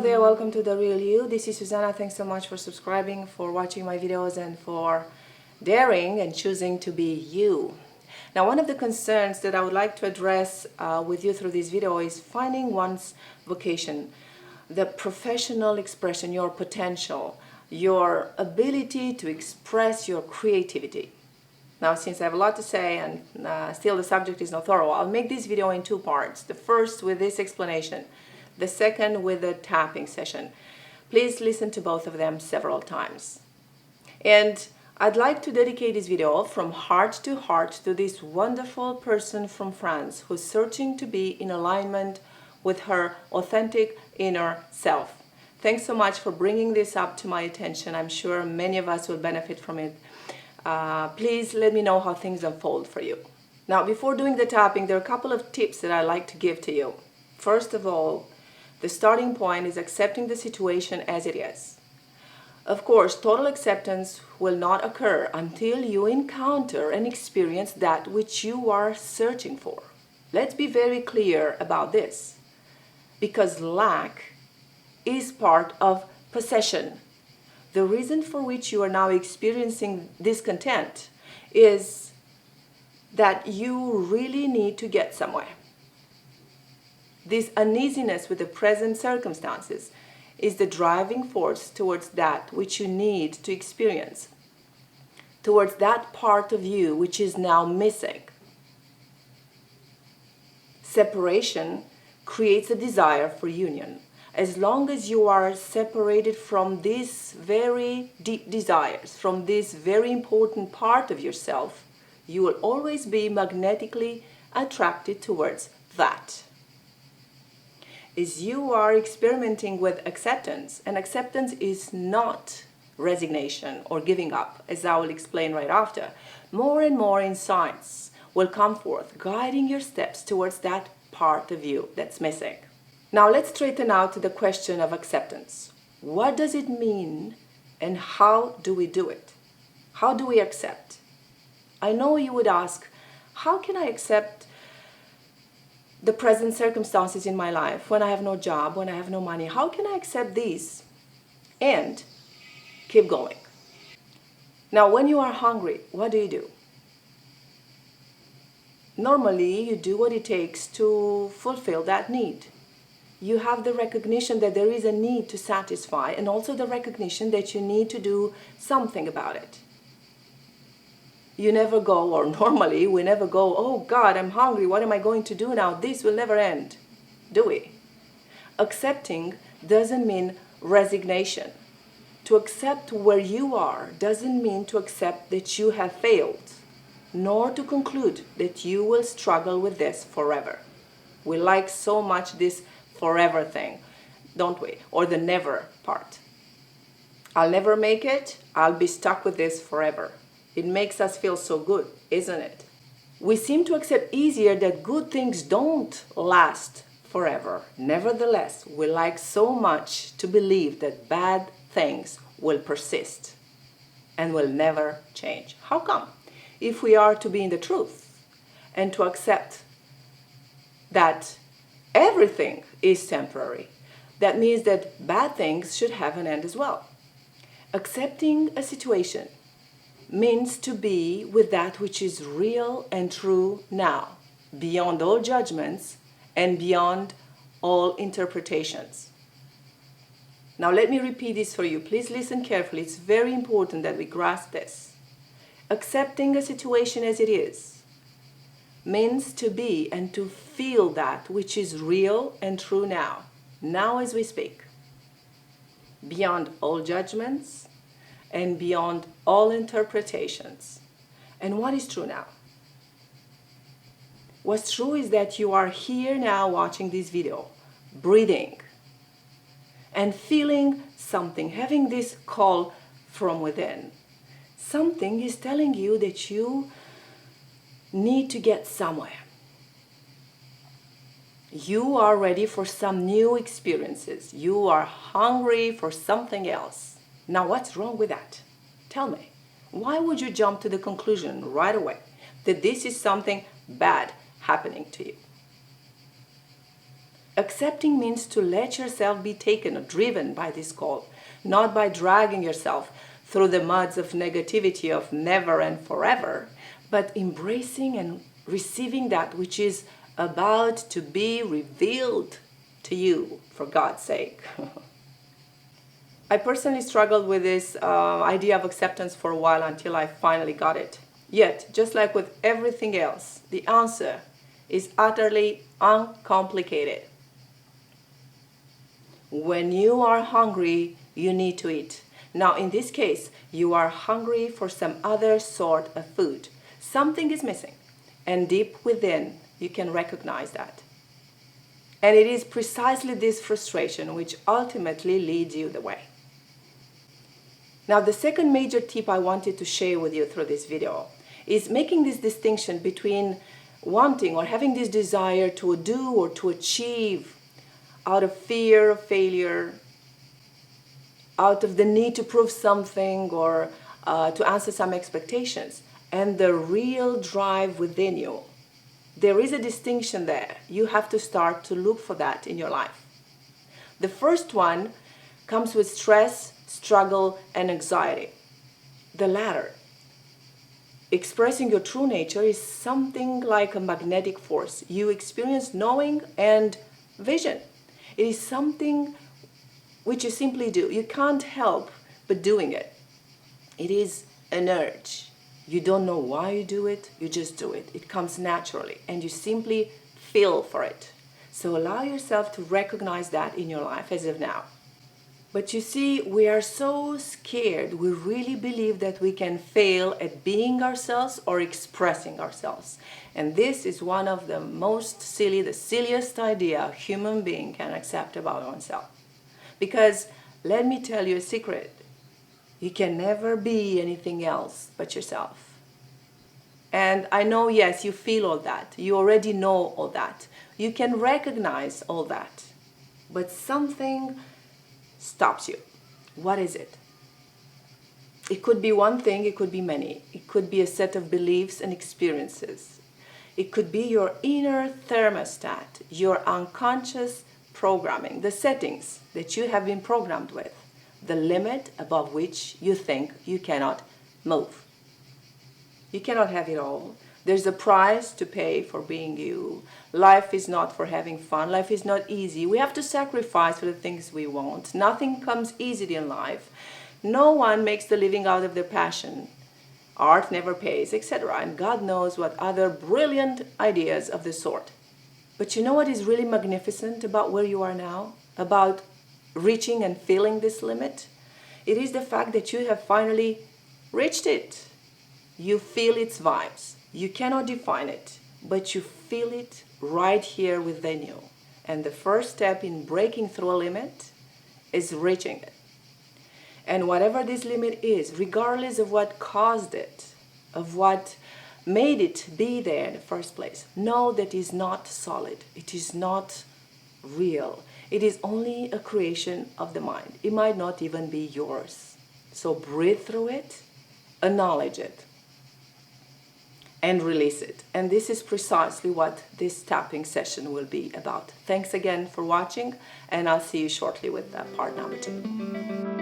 there, welcome to The Real You. This is Susanna. Thanks so much for subscribing, for watching my videos, and for daring and choosing to be you. Now, one of the concerns that I would like to address with you through this video is finding one's vocation, the professional expression, your potential, your ability to express your creativity. Now, since I have a lot to say and still the subject is not thorough, I'll make this video in two parts. The first with this explanation, the second with the tapping session. Please listen to both of them several times. And I'd like to dedicate this video from heart to this wonderful person from France who's searching to be in alignment with her authentic inner self. Thanks so much for bringing this up to my attention. I'm sure many of us will benefit from it. Please let me know how things unfold for you. Now, before doing the tapping, there are a couple of tips that I'd like to give to you. First of all, the starting point is accepting the situation as it is. Of course, total acceptance will not occur until you encounter and experience that which you are searching for. Let's be very clear about this, because lack is part of possession. The reason for which you are now experiencing discontent is that you really need to get somewhere. This uneasiness with the present circumstances is the driving force towards that which you need to experience, towards that part of you which is now missing. Separation creates a desire for union. As long as you are separated from these very deep desires, from this very important part of yourself, you will always be magnetically attracted towards that. As you are experimenting with acceptance, and acceptance is not resignation or giving up, as I will explain right after, more and more insights will come forth, guiding your steps towards that part of you that's missing. Now let's straighten out the question of acceptance. What does it mean and how do we do it? How do we accept? I know you would ask, how can I accept the present circumstances in my life, when I have no job, when I have no money? How can I accept these and keep going? Now, when you are hungry, what do? Normally, you do what it takes to fulfill that need. You have the recognition that there is a need to satisfy, and also the recognition that you need to do something about it. You never go, or normally we never go, oh God, I'm hungry, what am I going to do now? This will never end, do we? Accepting doesn't mean resignation. To accept where you are doesn't mean to accept that you have failed, nor to conclude that you will struggle with this forever. We like so much this forever thing, don't we? Or the never part. I'll never make it, I'll be stuck with this forever. It makes us feel so good, isn't it? We seem to accept easier that good things don't last forever. Nevertheless, we like so much to believe that bad things will persist and will never change. How come? If we are to be in the truth and to accept that everything is temporary, that means that bad things should have an end as well. Accepting a situation means to be with that which is real and true now, beyond all judgments and beyond all interpretations. Now let me repeat this for you. Please listen carefully. It's very important that we grasp this. Accepting a situation as it is means to be and to feel that which is real and true now as we speak, beyond all judgments and beyond all interpretations. And what is true now? What's true is that you are here now watching this video, breathing, and feeling something, having this call from within. Something is telling you that you need to get somewhere. You are ready for some new experiences. You are hungry for something else. Now, what's wrong with that? Tell me. Why would you jump to the conclusion right away that this is something bad happening to you? Accepting means to let yourself be taken or driven by this call, not by dragging yourself through the muds of negativity of never and forever, but embracing and receiving that which is about to be revealed to you, for God's sake. I personally struggled with this idea of acceptance for a while until I finally got it. Yet, just like with everything else, the answer is utterly uncomplicated. When you are hungry, you need to eat. Now, in this case, you are hungry for some other sort of food. Something is missing, and deep within, you can recognize that. And it is precisely this frustration which ultimately leads you the way. Now, the second major tip I wanted to share with you through this video is making this distinction between wanting or having this desire to do or to achieve out of fear of failure, out of the need to prove something or to answer some expectations, and the real drive within you. There is a distinction there. You have to start to look for that in your life. The first one comes with stress, struggle, and anxiety. The latter, expressing your true nature, is something like a magnetic force. You experience knowing and vision. It is something which you simply do. You can't help but doing it. It is an urge. You don't know why you do it, you just do it. It comes naturally and you simply feel for it. So allow yourself to recognize that in your life as of now. But you see, we are so scared. We really believe that we can fail at being ourselves or expressing ourselves. And this is one of the the silliest idea a human being can accept about oneself. Because let me tell you a secret. You can never be anything else but yourself. And I know, yes, you feel all that. You already know all that. You can recognize all that. But something stops you. What is it? It could be one thing, it could be many. It could be a set of beliefs and experiences. It could be your inner thermostat, your unconscious programming, the settings that you have been programmed with, the limit above which you think you cannot move. You cannot have it all. There's a price to pay for being you. Life is not for having fun. Life is not easy. We have to sacrifice for the things we want. Nothing comes easily in life. No one makes the living out of their passion. Art never pays, etc. And God knows what other brilliant ideas of the sort. But you know what is really magnificent about where you are now? About reaching and feeling this limit? It is the fact that you have finally reached it. You feel its vibes. You cannot define it, but you feel it right here within you. And the first step in breaking through a limit is reaching it. And whatever this limit is, regardless of what caused it, of what made it be there in the first place, know that it is not solid. It is not real. It is only a creation of the mind. It might not even be yours. So breathe through it, acknowledge it, and release it. And this is precisely what this tapping session will be about. Thanks again for watching, and I'll see you shortly with part number 2.